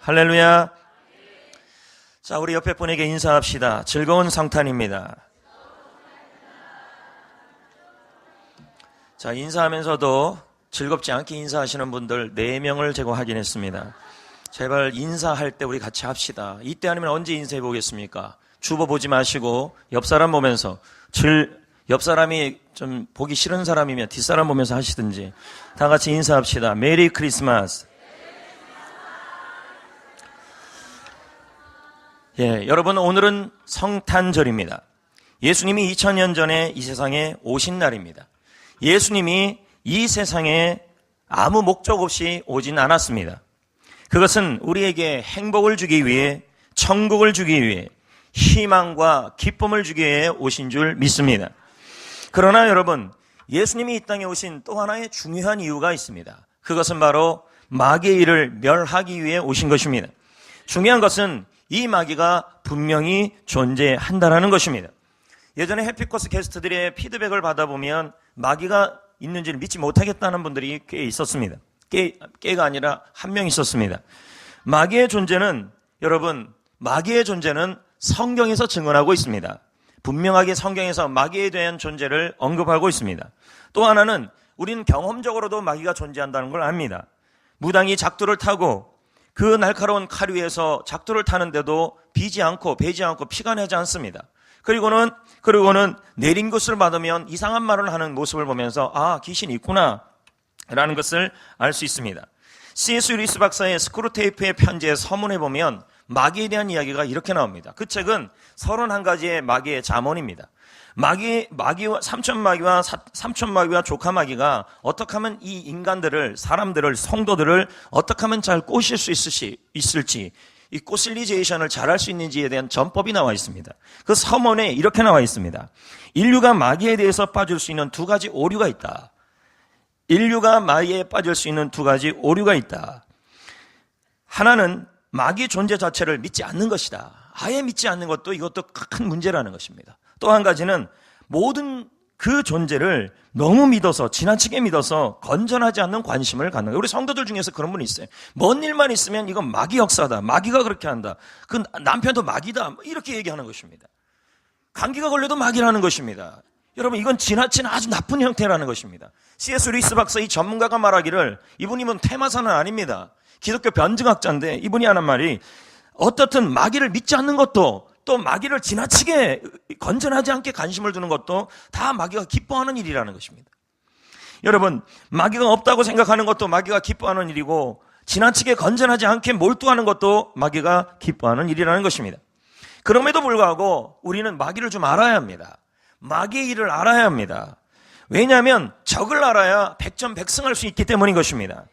할렐루야. 자, 우리 옆에 분에게 인사합시다. 즐거운 성탄입니다. 자, 인사하면서도 즐겁지 않게 인사하시는 분들 4명을 제가 확인했습니다. 제발 인사할 때 우리 같이 합시다. 이때 아니면 언제 인사해 보겠습니까? 주보 보지 마시고 옆 사람 보면서 옆 사람이 좀 보기 싫은 사람이면 뒷사람 보면서 하시든지 다 같이 인사합시다. 메리 크리스마스. 예, 여러분, 오늘은 성탄절입니다. 예수님이 2000년 전에 이 세상에 오신 날입니다. 예수님이 이 세상에 아무 목적 없이 오진 않았습니다. 그것은 우리에게 행복을 주기 위해, 천국을 주기 위해, 희망과 기쁨을 주기 위해 오신 줄 믿습니다. 그러나 여러분, 예수님이 이 땅에 오신 또 하나의 중요한 이유가 있습니다. 그것은 바로 마귀의 일을 멸하기 위해 오신 것입니다. 중요한 것은 이 마귀가 분명히 존재한다는 것입니다. 예전에 해피코스 게스트들의 피드백을 받아보면 마귀가 있는지를 믿지 못하겠다는 분들이 꽤 있었습니다. 꽤가 아니라 한 명 있었습니다. 마귀의 존재는, 여러분, 마귀의 존재는 성경에서 증언하고 있습니다. 분명하게 성경에서 마귀에 대한 존재를 언급하고 있습니다. 또 하나는 우리는 경험적으로도 마귀가 존재한다는 걸 압니다. 무당이 작두를 타고 그 날카로운 칼 위에서 작두를 타는데도 비지 않고 베지 않고 피가 나지 않습니다. 그리고는 내린 것을 받으면 이상한 말을 하는 모습을 보면서 귀신이 있구나 라는 것을 알 수 있습니다. C.S. 루이스 박사의 스크루테이프의 편지의 서문에 보면 마귀에 대한 이야기가 이렇게 나옵니다. 그 책은 31가지의 마귀의 잠언입니다. 삼천마귀와 조카마귀가 어떻게 하면 이 인간들을, 사람들을, 성도들을 어떻게 하면 잘 꼬실 수 있을지, 이 꼬실리제이션을 잘할 수 있는지에 대한 전법이 나와 있습니다. 그 서문에 이렇게 나와 있습니다. 인류가 마귀에 대해서 빠질 수 있는 2가지 오류가 있다. 인류가 마귀에 빠질 수 있는 2가지 오류가 있다. 하나는 마귀 존재 자체를 믿지 않는 것이다. 아예 믿지 않는 것도 이것도 큰 문제라는 것입니다. 또 한 가지는 모든 그 존재를 너무 믿어서, 지나치게 믿어서 건전하지 않는 관심을 갖는 거예요. 우리 성도들 중에서 그런 분이 있어요. 뭔 일만 있으면 이건 마귀 역사다, 마귀가 그렇게 한다, 그 남편도 마귀다, 이렇게 얘기하는 것입니다. 감기가 걸려도 마귀라는 것입니다. 여러분, 이건 지나친 아주 나쁜 형태라는 것입니다. C.S. 루이스 박사, 이 전문가가 말하기를, 이분이면 테마사는 아닙니다. 기독교 변증학자인데 이분이 하는 말이, 어떻든 마귀를 믿지 않는 것도, 또 마귀를 지나치게 건전하지 않게 관심을 두는 것도 다 마귀가 기뻐하는 일이라는 것입니다. 여러분, 마귀가 없다고 생각하는 것도 마귀가 기뻐하는 일이고, 지나치게 건전하지 않게 몰두하는 것도 마귀가 기뻐하는 일이라는 것입니다. 그럼에도 불구하고 우리는 마귀를 좀 알아야 합니다. 마귀의 일을 알아야 합니다. 왜냐하면 적을 알아야 백전백승할 수 있기 때문인 것입니다.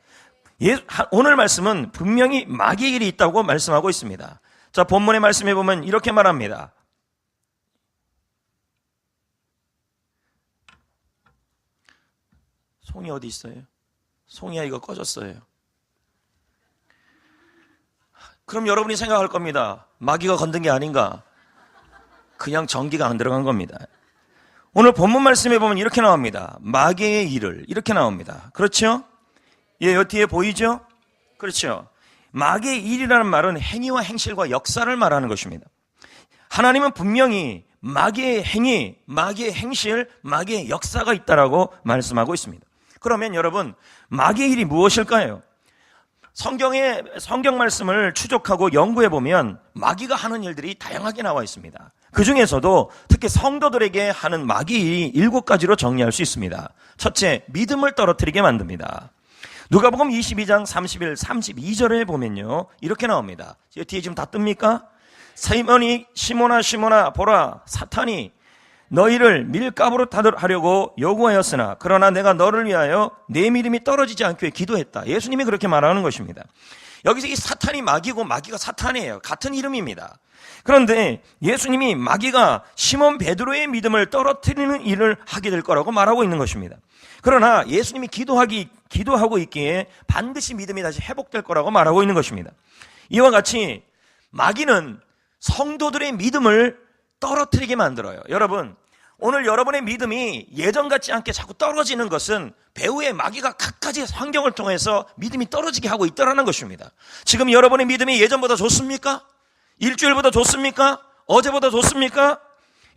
오늘 말씀은 분명히 마귀의 일이 있다고 말씀하고 있습니다. 자, 본문의 말씀에 보면 이렇게 말합니다. 송이 어디 있어요? 송이야, 이거 꺼졌어요. 그럼 여러분이 생각할 겁니다. 마귀가 건든 게 아닌가? 그냥 전기가 안 들어간 겁니다. 오늘 본문 말씀에 보면 이렇게 나옵니다. 마귀의 일을, 이렇게 나옵니다. 그렇죠? 예, 여 뒤에 보이죠? 그렇죠? 마귀의 일이라는 말은 행위와 행실과 역사를 말하는 것입니다. 하나님은 분명히 마귀의 행위, 마귀의 행실, 마귀의 역사가 있다라고 말씀하고 있습니다. 그러면 여러분, 마귀의 일이 무엇일까요? 성경 말씀을 추적하고 연구해 보면 마귀가 하는 일들이 다양하게 나와 있습니다. 그 중에서도 특히 성도들에게 하는 마귀의 일이 7가지로 정리할 수 있습니다. 첫째, 믿음을 떨어뜨리게 만듭니다. 누가복음 22장 31, 32절에 보면요, 이렇게 나옵니다. 뒤에 지금 다 뜹니까? 시몬아 보라, 사탄이 너희를 밀가부로 하려고 요구하였으나 그러나 내가 너를 위하여 내 믿음이 떨어지지 않게 기도했다. 예수님이 그렇게 말하는 것입니다. 여기서 이 사탄이 마귀고 마귀가 사탄이에요. 같은 이름입니다. 그런데 예수님이 마귀가 시몬 베드로의 믿음을 떨어뜨리는 일을 하게 될 거라고 말하고 있는 것입니다. 그러나 예수님이 기도하고 있기에 반드시 믿음이 다시 회복될 거라고 말하고 있는 것입니다. 이와 같이 마귀는 성도들의 믿음을 떨어뜨리게 만들어요. 여러분, 오늘 여러분의 믿음이 예전 같지 않게 자꾸 떨어지는 것은 배후의 마귀가 갖가지 환경을 통해서 믿음이 떨어지게 하고 있다는 것입니다. 지금 여러분의 믿음이 예전보다 좋습니까? 일주일보다 좋습니까? 어제보다 좋습니까?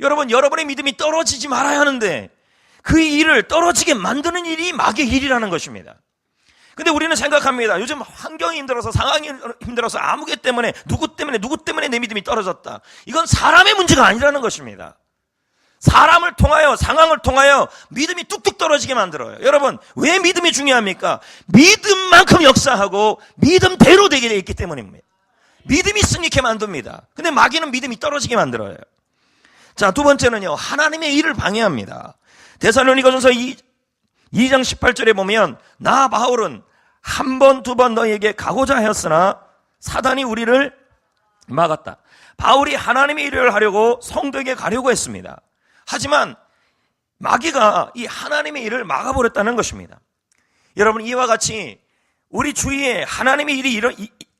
여러분, 여러분의 믿음이 떨어지지 말아야 하는데 그 일을 떨어지게 만드는 일이 마귀의 일이라는 것입니다. 근데 우리는 생각합니다. 요즘 환경이 힘들어서, 상황이 힘들어서, 아무개 때문에, 누구 때문에 내 믿음이 떨어졌다. 이건 사람의 문제가 아니라는 것입니다. 사람을 통하여, 상황을 통하여 믿음이 뚝뚝 떨어지게 만들어요. 여러분, 왜 믿음이 중요합니까? 믿음만큼 역사하고 믿음대로 되게 되어 있기 때문입니다. 믿음이 승리케 만듭니다. 근데 마귀는 믿음이 떨어지게 만들어요. 자, 두 번째는요, 하나님의 일을 방해합니다. 데살로니가전서 2장 18절에 보면, 나 바울은 한 번, 두 번 너희에게 가고자 하였으나 사단이 우리를 막았다. 바울이 하나님의 일을 하려고 성도에게 가려고 했습니다. 하지만 마귀가 이 하나님의 일을 막아버렸다는 것입니다. 여러분, 이와 같이 우리 주위에 하나님의 일이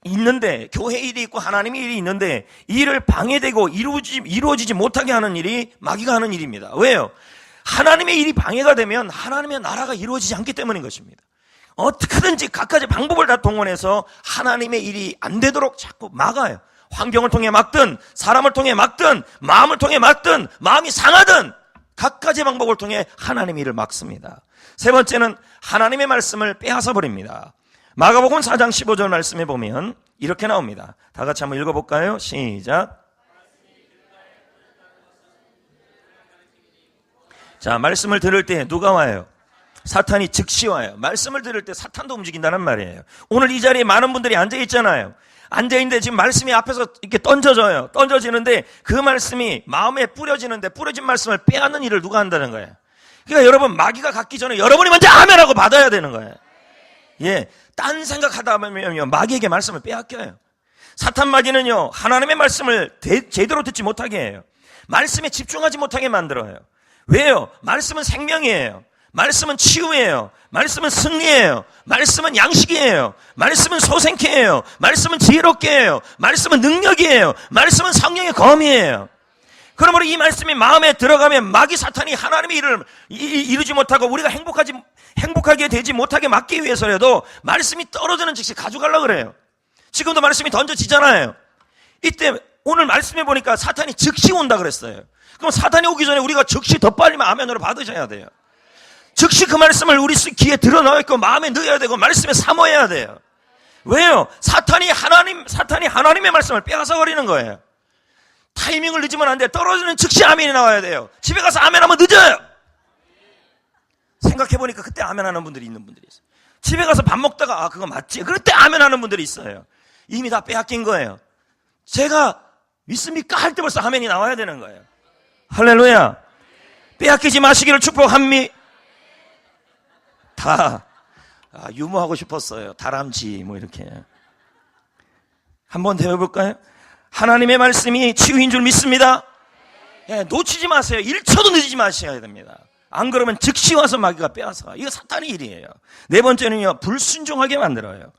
있는데, 교회 일이 있고 하나님의 일이 있는데 이 일을 방해되고 이루어지지 못하게 하는 일이 마귀가 하는 일입니다. 왜요? 하나님의 일이 방해가 되면 하나님의 나라가 이루어지지 않기 때문인 것입니다. 어떻게든지 각가지 방법을 다 동원해서 하나님의 일이 안 되도록 자꾸 막아요. 환경을 통해 막든, 사람을 통해 막든, 마음을 통해 막든, 마음이 상하든 각가지 방법을 통해 하나님의 일을 막습니다. 세 번째는 하나님의 말씀을 빼앗아 버립니다. 마가복음 4장 15절 말씀에 보면 이렇게 나옵니다. 다 같이 한번 읽어볼까요? 시작. 자, 말씀을 들을 때 누가 와요? 사탄이 즉시 와요. 말씀을 들을 때 사탄도 움직인다는 말이에요. 오늘 이 자리에 많은 분들이 앉아있잖아요. 앉아있는데 지금 말씀이 앞에서 이렇게 던져져요. 던져지는데 그 말씀이 마음에 뿌려지는데 뿌려진 말씀을 빼앗는 일을 누가 한다는 거예요. 그러니까 여러분, 마귀가 갖기 전에 여러분이 먼저 아멘하고 받아야 되는 거예요. 예, 딴 생각하다 보면요, 마귀에게 말씀을 빼앗겨요. 사탄 마귀는요, 하나님의 말씀을 제대로 듣지 못하게 해요. 말씀에 집중하지 못하게 만들어요. 왜요? 말씀은 생명이에요. 말씀은 치유예요. 말씀은 승리예요. 말씀은 양식이에요. 말씀은 소생케예요. 말씀은 지혜롭게 해요. 말씀은 능력이에요. 말씀은 성령의 검이에요. 그러므로 이 말씀이 마음에 들어가면 마귀 사탄이 하나님의 일을 이루지 못하고 우리가 행복하게 되지 못하게 막기 위해서라도 말씀이 떨어지는 즉시 가져가려고 그래요. 지금도 말씀이 던져지잖아요. 이때 오늘 말씀해 보니까 사탄이 즉시 온다 그랬어요. 그럼 사탄이 오기 전에 우리가 즉시 더 빨리 아멘으로 받으셔야 돼요. 즉시 그 말씀을 우리 귀에 들어넣어 있고 마음에 넣어야 되고 말씀에 사모해야 돼요. 왜요? 사탄이 하나님의 말씀을 빼앗아 버리는 거예요. 타이밍을 늦으면 안 돼요. 떨어지는 즉시 아멘이 나와야 돼요. 집에 가서 아멘하면 늦어요. 생각해보니까 그때 아멘하는 분들이 있는 분들이 있어요. 집에 가서 밥 먹다가 그거 맞지? 그럴 때 아멘하는 분들이 있어요. 이미 다 빼앗긴 거예요. 제가 믿습니까? 할 때 벌써 아멘이 나와야 되는 거예요. 할렐루야. 빼앗기지 마시기를 축복합니다. 유머하고 싶었어요. 다람쥐 이렇게. 한번 더 해볼까요? 하나님의 말씀이 치유인 줄 믿습니다. 예, 놓치지 마세요. 1초도 늦지 마셔야 됩니다. 안 그러면 즉시 와서 마귀가 빼앗아. 이거 사탄의 일이에요. 네 번째는요, 불순종하게 만들어요.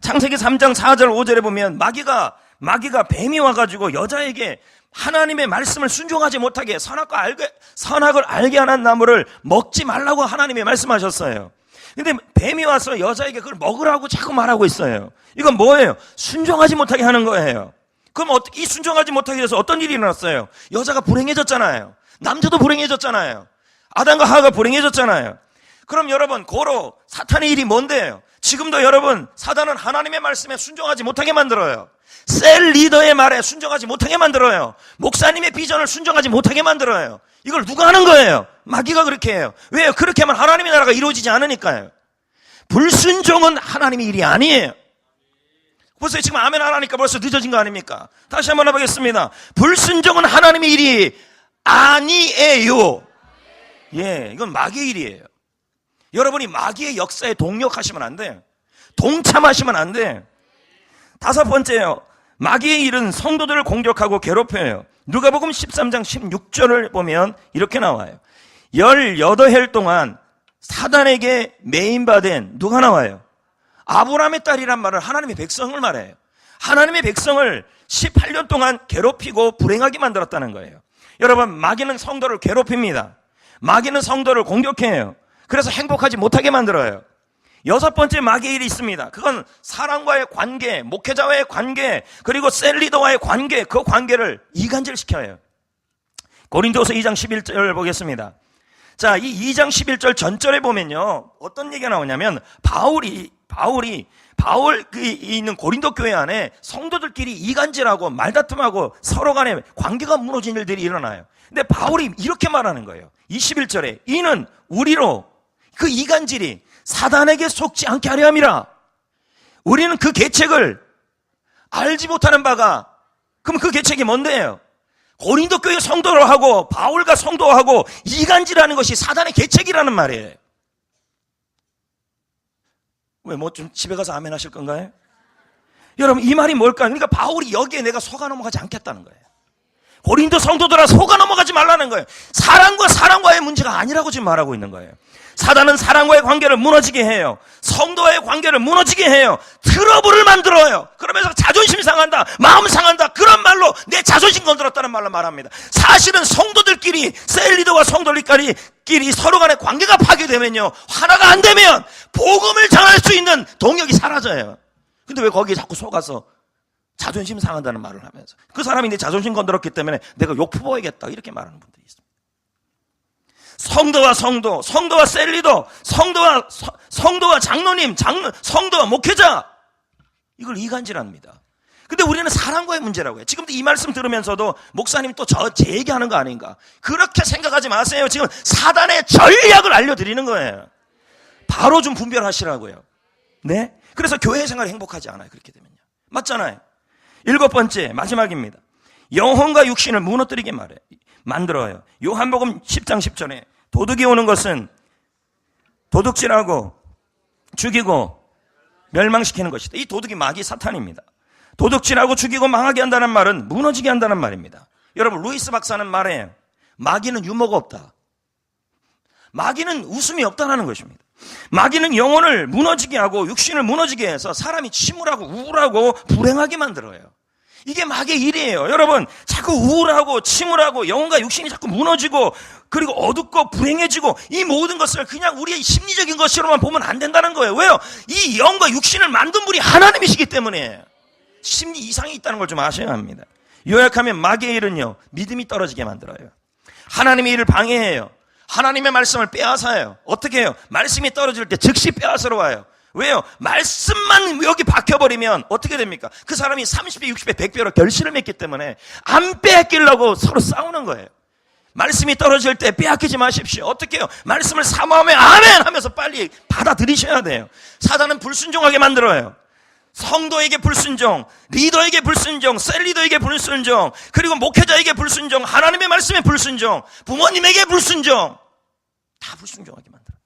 창세기 3장 4절 5절에 보면 마귀가 뱀이 와가지고 여자에게 하나님의 말씀을 순종하지 못하게 선악을 알게 하는 나무를 먹지 말라고 하나님이 말씀하셨어요. 근데 뱀이 와서 여자에게 그걸 먹으라고 자꾸 말하고 있어요. 이건 뭐예요? 순종하지 못하게 하는 거예요. 그럼 어떻게 이 순종하지 못하게 돼서 어떤 일이 일어났어요? 여자가 불행해졌잖아요. 남자도 불행해졌잖아요. 아담과 하와가 불행해졌잖아요. 그럼 여러분, 고로 사탄의 일이 뭔데요? 지금도 여러분, 사단은 하나님의 말씀에 순종하지 못하게 만들어요. 셀 리더의 말에 순종하지 못하게 만들어요. 목사님의 비전을 순종하지 못하게 만들어요. 이걸 누가 하는 거예요? 마귀가 그렇게 해요. 왜요? 그렇게 하면 하나님의 나라가 이루어지지 않으니까요. 불순종은 하나님의 일이 아니에요. 벌써 지금 아멘 안 하니까 벌써 늦어진 거 아닙니까? 다시 한번 해보겠습니다. 불순종은 하나님의 일이 아니에요. 예, 이건 마귀의 일이에요. 여러분이 마귀의 역사에 동력하시면 안 돼요. 동참하시면 안 돼요. 다섯 번째요. 마귀의 일은 성도들을 공격하고 괴롭혀요. 누가복음 13장 16절을 보면 이렇게 나와요. 18해 동안 사단에게 매인받은 누가 나와요? 아브라함의 딸이란 말을 하나님의 백성을 말해요. 하나님의 백성을 18년 동안 괴롭히고 불행하게 만들었다는 거예요. 여러분, 마귀는 성도를 괴롭힙니다. 마귀는 성도를 공격해요. 그래서 행복하지 못하게 만들어요. 여섯 번째 마귀의 일이 있습니다. 그건 사람과의 관계, 목회자와의 관계, 그리고 셀리더와의 관계, 그 관계를 이간질시켜요. 고린도서 2장 11절 보겠습니다. 자, 이 2장 11절 전절에 보면요, 어떤 얘기가 나오냐면 바울이 있는 고린도 교회 안에 성도들끼리 이간질하고 말다툼하고 서로 간에 관계가 무너진 일들이 일어나요. 근데 바울이 이렇게 말하는 거예요. 21절에 이는 우리로 그 이간질이 사단에게 속지 않게 하려 함이라. 우리는 그 계책을 알지 못하는 바가, 그럼 그 계책이 뭔데요? 고린도 교회 성도로 하고 바울과 성도하고 이간질하는 것이 사단의 계책이라는 말이에요. 왜 뭐 좀 집에 가서 아멘 하실 건가요? 여러분, 이 말이 뭘까요? 그러니까 바울이 여기에 내가 속아 넘어가지 않겠다는 거예요. 고린도 성도들아, 속아 넘어가지 말라는 거예요. 사랑과 사랑과의 문제가 아니라고 지금 말하고 있는 거예요. 사단은 사랑과의 관계를 무너지게 해요. 성도와의 관계를 무너지게 해요. 트러블을 만들어요. 그러면서 자존심 상한다, 마음 상한다, 그런 말로 내 자존심 건드렸다는 말로 말합니다. 사실은 성도들끼리, 셀리더와 성도들끼리 서로 간의 관계가 파괴되면요, 하나가 안 되면 복음을 전할 수 있는 동력이 사라져요. 근데 왜 거기에 자꾸 속아서 자존심 상한다는 말을 하면서, 그 사람이 내 자존심 건드렸기 때문에 내가 욕 퍼부어야겠다, 이렇게 말하는 분들이 있습니다. 성도와 성도, 성도와 셀리더, 성도와 장로님, 성도와 목회자, 이걸 이간질합니다. 근데 우리는 사랑과의 문제라고 해요. 지금도 이 말씀 들으면서도 목사님 또 제 얘기하는 거 아닌가, 그렇게 생각하지 마세요. 지금 사단의 전략을 알려드리는 거예요. 바로 좀 분별하시라고요. 네? 그래서 교회 생활이 행복하지 않아요, 그렇게 되면요. 맞잖아요. 일곱 번째, 마지막입니다. 영혼과 육신을 무너뜨리게 만들어요. 요한복음 10장 10절에 도둑이 오는 것은 도둑질하고 죽이고 멸망시키는 것이다. 이 도둑이 마귀 사탄입니다. 도둑질하고 죽이고 망하게 한다는 말은 무너지게 한다는 말입니다. 여러분, 루이스 박사는 말해요. 마귀는 유머가 없다. 마귀는 웃음이 없다는 것입니다. 마귀는 영혼을 무너지게 하고 육신을 무너지게 해서 사람이 침울하고 우울하고 불행하게 만들어요. 이게 마귀의 일이에요. 여러분, 자꾸 우울하고 침울하고 영혼과 육신이 자꾸 무너지고 그리고 어둡고 불행해지고, 이 모든 것을 그냥 우리의 심리적인 것으로만 보면 안 된다는 거예요. 왜요? 이 영과 육신을 만든 분이 하나님이시기 때문에 심리 이상이 있다는 걸 좀 아셔야 합니다. 요약하면 마귀의 일은요, 믿음이 떨어지게 만들어요. 하나님의 일을 방해해요. 하나님의 말씀을 빼앗아요. 어떻게 해요? 말씀이 떨어질 때 즉시 빼앗으러 와요. 왜요? 말씀만 여기 박혀버리면 어떻게 됩니까? 그 사람이 30배, 60배, 100배로 결실을 맺기 때문에 안 빼앗기려고 서로 싸우는 거예요. 말씀이 떨어질 때 빼앗기지 마십시오. 어떻게 해요? 말씀을 사모하면 아멘 하면서 빨리 받아들이셔야 돼요. 사단은 불순종하게 만들어요. 성도에게 불순종, 리더에게 불순종, 셀리더에게 불순종, 그리고 목회자에게 불순종, 하나님의 말씀에 불순종, 부모님에게 불순종, 다 불순종하게 만들어요.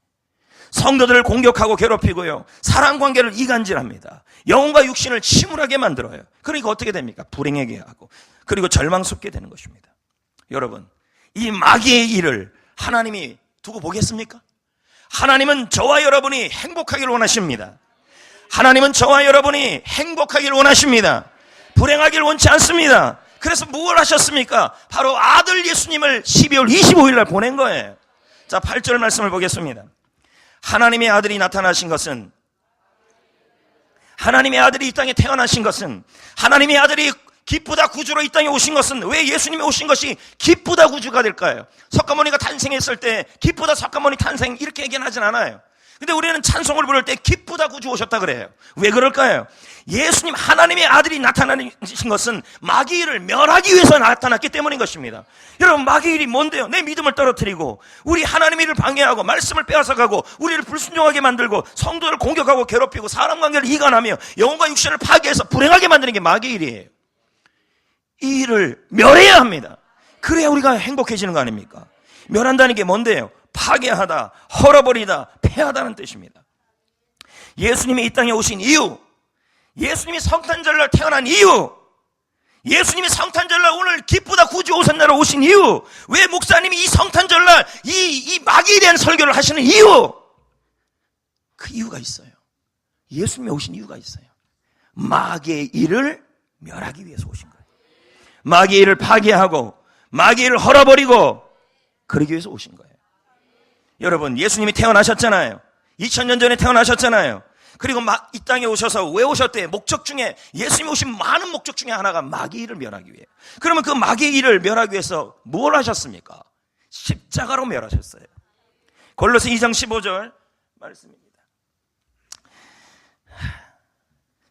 성도들을 공격하고 괴롭히고요, 사랑관계를 이간질합니다. 영혼과 육신을 침울하게 만들어요. 그러니까 어떻게 됩니까? 불행하게 하고 그리고 절망스럽게 되는 것입니다. 여러분, 이 마귀의 일을 하나님이 두고 보겠습니까? 하나님은 저와 여러분이 행복하기를 원하십니다. 하나님은 저와 여러분이 행복하기를 원하십니다. 불행하기를 원치 않습니다. 그래서 뭘 하셨습니까? 바로 아들 예수님을 12월 25일 날 보낸 거예요. 자, 8절 말씀을 보겠습니다. 하나님의 아들이 나타나신 것은, 하나님의 아들이 이 땅에 태어나신 것은, 하나님의 아들이 기쁘다 구주로 이 땅에 오신 것은, 왜 예수님이 오신 것이 기쁘다 구주가 될까요? 석가모니가 탄생했을 때 기쁘다 석가모니 탄생 이렇게 얘기는 하진 않아요. 근데 우리는 찬송을 부를 때 기쁘다 구주 오셨다 그래요. 왜 그럴까요? 예수님, 하나님의 아들이 나타나신 것은 마귀 일을 멸하기 위해서 나타났기 때문인 것입니다. 여러분, 마귀 일이 뭔데요? 내 믿음을 떨어뜨리고 우리 하나님의 일을 방해하고 말씀을 빼앗아가고 우리를 불순종하게 만들고 성도를 공격하고 괴롭히고 사람 관계를 이간하며 영혼과 육신을 파괴해서 불행하게 만드는 게 마귀 일이에요. 이 일을 멸해야 합니다. 그래야 우리가 행복해지는 거 아닙니까? 멸한다는 게 뭔데요? 파괴하다, 헐어버리다, 폐하다는 뜻입니다. 예수님이 이 땅에 오신 이유, 예수님이 성탄절날 태어난 이유, 예수님이 성탄절날 오늘 기쁘다 구주 오셨날 오신 이유, 왜 목사님이 이 성탄절날 이 마귀에 대한 설교를 하시는 이유, 그 이유가 있어요. 예수님이 오신 이유가 있어요. 마귀의 일을 멸하기 위해서 오신 거예요. 마귀의 일을 파괴하고 마귀를 헐어버리고 그러기 위해서 오신 거예요. 여러분, 예수님이 태어나셨잖아요. 2000년 전에 태어나셨잖아요. 그리고 이 땅에 오셔서 왜 오셨대요? 목적 중에, 예수님이 오신 많은 목적 중에 하나가 마귀의 일을 멸하기 위해. 그러면 그 마귀의 일을 멸하기 위해서 뭘 하셨습니까? 십자가로 멸하셨어요. 골로새 2장 15절 말씀입니다.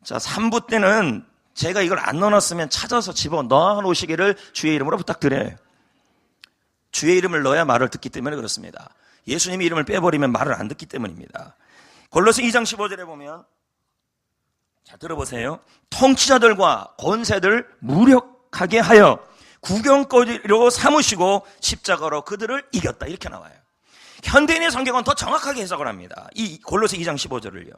자, 3부 때는 제가 이걸 안 넣어놨으면 찾아서 집어 넣어놓으시기를 주의 이름으로 부탁드려요. 주의 이름을 넣어야 말을 듣기 때문에 그렇습니다. 예수님의 이름을 빼버리면 말을 안 듣기 때문입니다. 골로새 2장 15절에 보면, 자, 들어보세요. 통치자들과 권세들 무력하게 하여 구경거리로 삼으시고 십자가로 그들을 이겼다, 이렇게 나와요. 현대인의 성경은 더 정확하게 해석을 합니다. 이 골로새 2장 15절을요.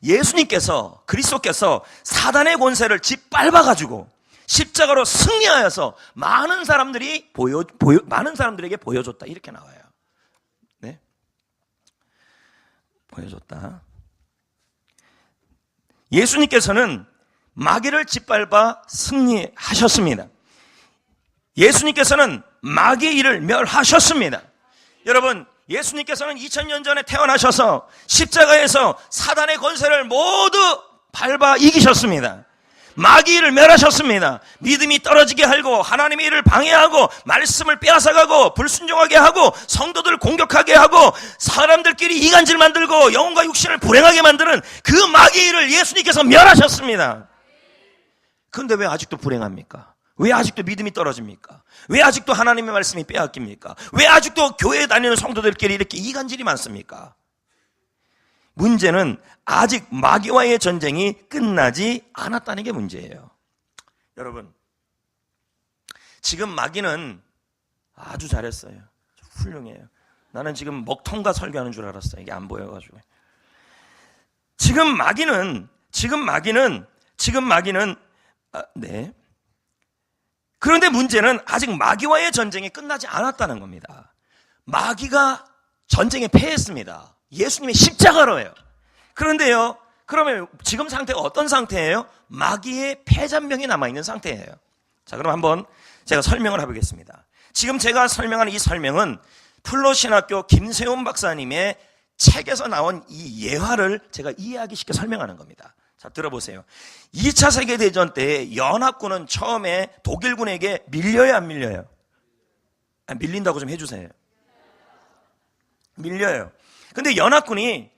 예수님께서, 그리스도께서 사단의 권세를 짓밟아가지고 십자가로 승리하여서 많은 사람들에게 보여줬다, 이렇게 나와요. 네, 보여줬다. 예수님께서는 마귀를 짓밟아 승리하셨습니다. 예수님께서는 마귀의 일을 멸하셨습니다. 여러분, 예수님께서는 2000년 전에 태어나셔서 십자가에서 사단의 권세를 모두 밟아 이기셨습니다. 마귀의 일을 멸하셨습니다. 믿음이 떨어지게 하고 하나님의 일을 방해하고 말씀을 빼앗아가고 불순종하게 하고 성도들 공격하게 하고 사람들끼리 이간질 만들고 영혼과 육신을 불행하게 만드는 그 마귀의 일을 예수님께서 멸하셨습니다. 그런데 왜 아직도 불행합니까? 왜 아직도 믿음이 떨어집니까? 왜 아직도 하나님의 말씀이 빼앗깁니까? 왜 아직도 교회에 다니는 성도들끼리 이렇게 이간질이 많습니까? 문제는 아직 마귀와의 전쟁이 끝나지 않았다는 게 문제예요. 여러분, 지금 마귀는 아주 잘했어요. 훌륭해요. 나는 지금 먹통과 설교하는 줄 알았어요. 이게 안 보여가지고. 지금 마귀는 네. 그런데 문제는 아직 마귀와의 전쟁이 끝나지 않았다는 겁니다. 마귀가 전쟁에 패했습니다. 예수님의 십자가로요. 그런데요, 그러면 지금 상태가 어떤 상태예요? 마귀의 패잔병이 남아있는 상태예요. 자, 그럼 한번 제가 설명을 해보겠습니다. 지금 제가 설명하는 이 설명은 플로신학교 김세훈 박사님의 책에서 나온 이 예화를 제가 이해하기 쉽게 설명하는 겁니다. 자, 들어보세요. 2차 세계대전 때 연합군은 처음에 독일군에게 밀려요, 안 밀려요? 밀린다고 좀 해주세요. 밀려요. 근데 연합군이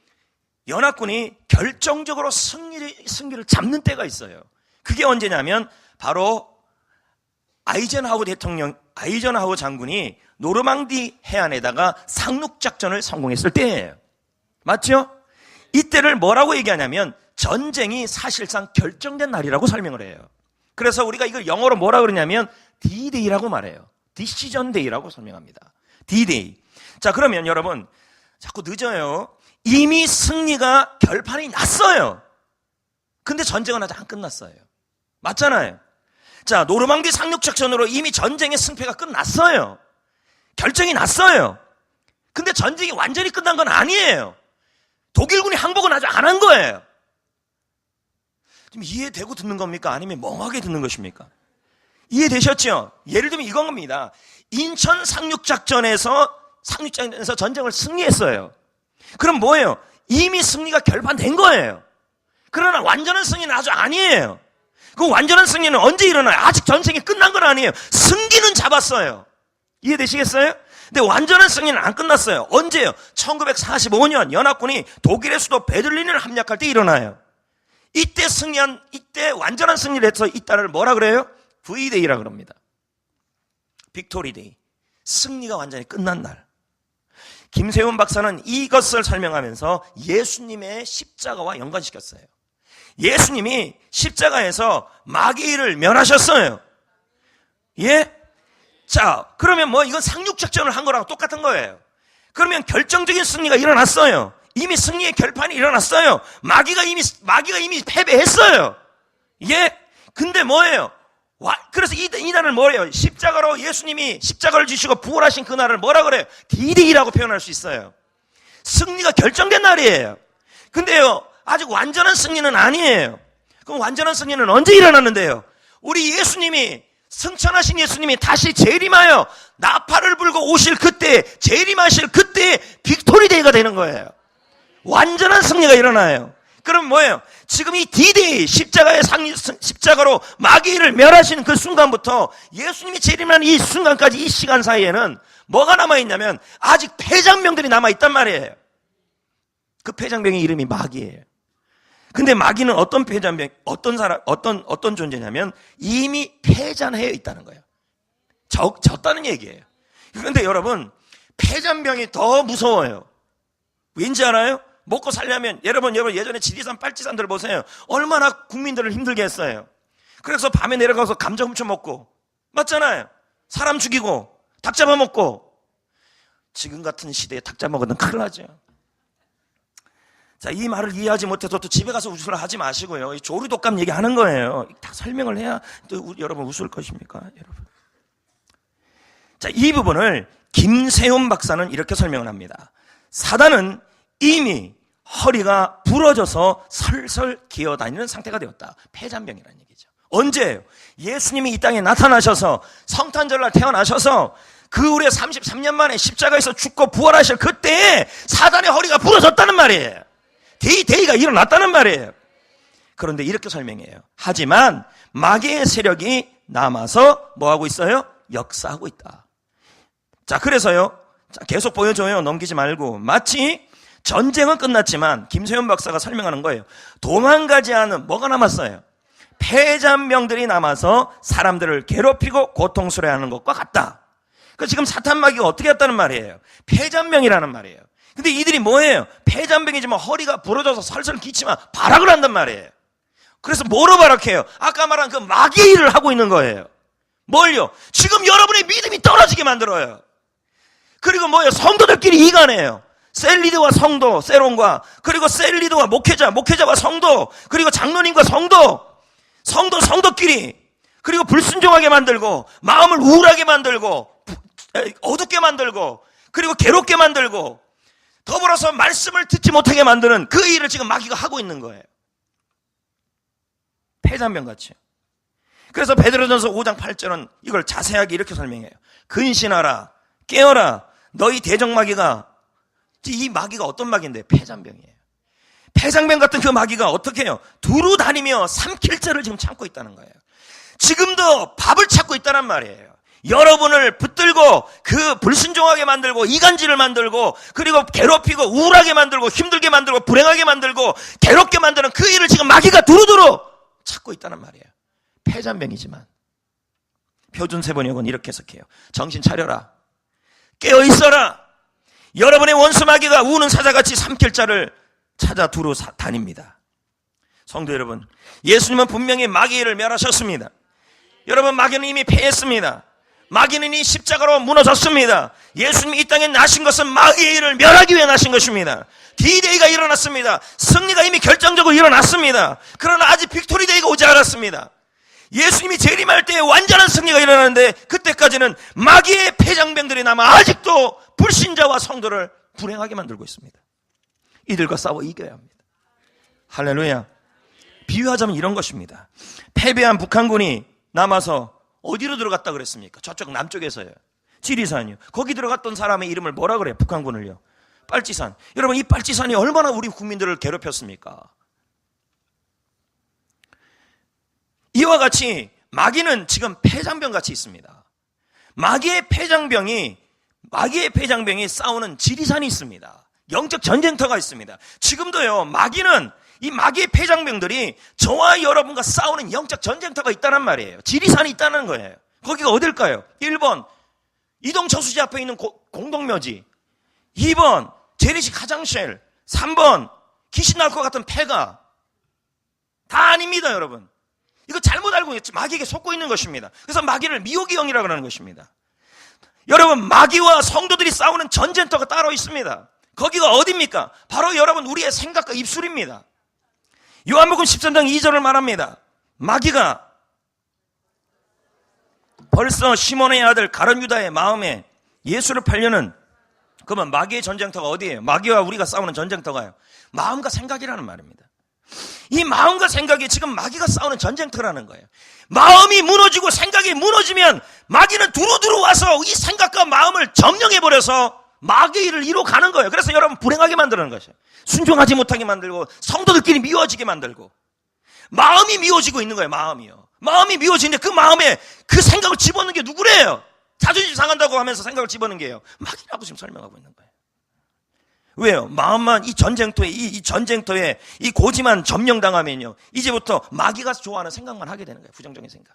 결정적으로 승리를 잡는 때가 있어요. 그게 언제냐면 바로 아이젠하워 장군이 노르망디 해안에다가 상륙작전을 성공했을 때예요. 맞죠? 이때를 뭐라고 얘기하냐면 전쟁이 사실상 결정된 날이라고 설명을 해요. 그래서 우리가 이걸 영어로 뭐라 그러냐면 D-Day라고 말해요. Decision Day라고 설명합니다. D-Day. 자, 그러면 여러분, 자꾸 늦어요. 이미 승리가 결판이 났어요. 근데 전쟁은 아직 안 끝났어요. 맞잖아요. 자, 노르망디 상륙작전으로 이미 전쟁의 승패가 끝났어요. 결정이 났어요. 근데 전쟁이 완전히 끝난 건 아니에요. 독일군이 항복은 아직 안 한 거예요. 지금 이해되고 듣는 겁니까? 아니면 멍하게 듣는 것입니까? 이해되셨죠? 예를 들면 이건 겁니다. 인천 상륙작전에서 전쟁을 승리했어요. 그럼 뭐예요? 이미 승리가 결판된 거예요. 그러나 완전한 승리는 아주 아니에요. 그 완전한 승리는 언제 일어나요? 아직 전쟁이 끝난 건 아니에요. 승기는 잡았어요. 이해되시겠어요? 근데 완전한 승리는 안 끝났어요. 언제요? 1945년 연합군이 독일의 수도 베들린을 함락할 때 일어나요. 이때 완전한 승리를 해서 이때를 뭐라 그래요? V-Day라 그럽니다. 빅토리 데이. 승리가 완전히 끝난 날. 김세훈 박사는 이것을 설명하면서 예수님의 십자가와 연관시켰어요. 예수님이 십자가에서 마귀의 일을 멸하셨어요. 예? 자, 그러면 이건 상륙작전을 한 거랑 똑같은 거예요. 그러면 결정적인 승리가 일어났어요. 이미 승리의 결판이 일어났어요. 마귀가 이미 패배했어요. 예? 근데 뭐예요? 그래서 이 날을 뭐예요? 십자가로 예수님이 십자가를 지시고 부활하신 그 날을 뭐라 그래요? D-Day라고 표현할 수 있어요. 승리가 결정된 날이에요. 근데요, 아직 완전한 승리는 아니에요. 그럼 완전한 승리는 언제 일어났는데요? 우리 예수님이 승천하신 예수님이 다시 재림하여 나팔을 불고 오실 그때, 재림하실 그때 빅토리데이가 되는 거예요. 완전한 승리가 일어나요. 그럼 뭐예요? 지금 이 D-Day, 십자가로 마귀를 멸하시는 그 순간부터 예수님이 재림하는 이 순간까지, 이 시간 사이에는 뭐가 남아있냐면 아직 폐장병들이 남아있단 말이에요. 그 폐장병의 이름이 마귀예요. 근데 마귀는 어떤 폐장병, 어떤 존재냐면 이미 폐잔해 있다는 거예요. 졌다는 얘기예요. 그런데 여러분, 폐잔병이 더 무서워요. 왠지 알아요? 먹고 살려면, 여러분 예전에 지리산 빨치산들 보세요. 얼마나 국민들을 힘들게 했어요. 그래서 밤에 내려가서 감자 훔쳐 먹고, 맞잖아요. 사람 죽이고 닭 잡아먹고. 지금 같은 시대에 닭 잡아먹으면 큰일 나죠. 자, 이 말을 이해하지 못해서 또 집에 가서 웃으라 하지 마시고요. 이 조류독감 얘기하는 거예요. 다 설명을 해야 또 여러분 웃을 것입니까, 여러분? 자, 이 부분을 김세훈 박사는 이렇게 설명을 합니다. 사단은 이미 허리가 부러져서 설설 기어다니는 상태가 되었다. 폐잔병이라는 얘기죠. 언제예요? 예수님이 이 땅에 나타나셔서 성탄절날 태어나셔서 그 후에 33년 만에 십자가에서 죽고 부활하실 그때에 사단의 허리가 부러졌다는 말이에요. 데이가 일어났다는 말이에요. 그런데 이렇게 설명해요. 하지만 마귀의 세력이 남아서 뭐하고 있어요? 역사하고 있다. 자, 그래서요. 자, 계속 보여줘요. 넘기지 말고. 마치 전쟁은 끝났지만 김세현 박사가 설명하는 거예요. 도망가지 않은 뭐가 남았어요? 폐잔병들이 남아서 사람들을 괴롭히고 고통스러워하는 것과 같다. 그러니까 지금 사탄 마귀가 어떻게 했다는 말이에요? 폐잔병이라는 말이에요. 근데 이들이 뭐예요? 폐잔병이지만 허리가 부러져서 설설 기치면 발악을 한단 말이에요. 그래서 뭐로 발악해요? 아까 말한 그 마귀의 일을 하고 있는 거예요. 뭘요? 지금 여러분의 믿음이 떨어지게 만들어요. 그리고 뭐예요? 성도들끼리 이간해요. 셀리드와 성도, 세론과, 그리고 셀리드와 목회자와 성도, 그리고 장로님과 성도끼리, 그리고 불순종하게 만들고, 마음을 우울하게 만들고, 어둡게 만들고, 그리고 괴롭게 만들고, 더불어서 말씀을 듣지 못하게 만드는 그 일을 지금 마귀가 하고 있는 거예요. 폐잔병같이. 그래서 베드로전서 5장 8절은 이걸 자세하게 이렇게 설명해요. 근신하라, 깨어라, 너희 대적마귀가. 이 마귀가 어떤 마귀인데? 폐잔병이에요. 폐잔병 같은 그 마귀가 어떻게 해요? 두루 다니며 삼킬 자를 지금 참고 있다는 거예요. 지금도 밥을 찾고 있다는 말이에요. 여러분을 붙들고 그 불순종하게 만들고 이간질을 만들고 그리고 괴롭히고 우울하게 만들고 힘들게 만들고 불행하게 만들고 괴롭게 만드는 그 일을 지금 마귀가 두루두루 찾고 있다는 말이에요. 폐잔병이지만 표준세번역은 이렇게 해석해요. 정신 차려라, 깨어 있어라. 여러분의 원수 마귀가 우는 사자같이 삼킬 자를 찾아 두루 다닙니다. 성도 여러분, 예수님은 분명히 마귀를 멸하셨습니다. 여러분, 마귀는 이미 패했습니다. 마귀는 이 십자가로 무너졌습니다. 예수님이 이 땅에 나신 것은 마귀의 일을 멸하기 위해 나신 것입니다. D-Day가 일어났습니다. 승리가 이미 결정적으로 일어났습니다. 그러나 아직 빅토리데이가 오지 않았습니다. 예수님이 재림할 때 완전한 승리가 일어나는데 그때까지는 마귀의 폐장병들이 남아 아직도 불신자와 성도를 불행하게 만들고 있습니다. 이들과 싸워 이겨야 합니다. 할렐루야. 비유하자면 이런 것입니다. 패배한 북한군이 남아서 어디로 들어갔다 그랬습니까? 저쪽 남쪽에서요. 지리산이요. 거기 들어갔던 사람의 이름을 뭐라 그래요? 북한군을요. 빨치산. 여러분, 이 빨치산이 얼마나 우리 국민들을 괴롭혔습니까? 이와 같이 마귀는 지금 폐장병 같이 있습니다. 마귀의 폐장병이 싸우는 지리산이 있습니다. 영적 전쟁터가 있습니다. 지금도요, 마귀는 이 마귀의 폐장병들이 저와 여러분과 싸우는 영적 전쟁터가 있다는 말이에요. 지리산이 있다는 거예요. 거기가 어딜까요? 1번 이동저수지 앞에 있는 공동묘지, 2번 재래식 화장실, 3번 귀신 나올 것 같은 폐가. 다 아닙니다, 여러분. 이거 잘못 알고 있지. 마귀에게 속고 있는 것입니다. 그래서 마귀를 미혹의 영이라고 하는 것입니다. 여러분, 마귀와 성도들이 싸우는 전쟁터가 따로 있습니다. 거기가 어디입니까? 바로 여러분 우리의 생각과 입술입니다. 요한복음 13장 2절을 말합니다. 마귀가 벌써 시몬의 아들 가룟 유다의 마음에 예수를 팔려는, 그러면 마귀의 전쟁터가 어디예요? 마귀와 우리가 싸우는 전쟁터가요, 마음과 생각이라는 말입니다. 이 마음과 생각이 지금 마귀가 싸우는 전쟁터라는 거예요. 마음이 무너지고 생각이 무너지면 마귀는 두루두루 와서 이 생각과 마음을 점령해버려서 마귀의 일을 이뤄가는 거예요. 그래서 여러분 불행하게 만드는 것이에요. 순종하지 못하게 만들고 성도들끼리 미워지게 만들고 마음이 미워지고 있는 거예요. 마음이 미워지는데 그 마음에 그 생각을 집어넣는 게 누구래요? 자존심 상한다고 하면서 생각을 집어넣는 게요. 마귀라고 지금 설명하고 있는 거예요. 왜요? 마음만 이 전쟁터에 이 고지만 점령당하면요, 이제부터 마귀가 좋아하는 생각만 하게 되는 거예요. 부정적인 생각.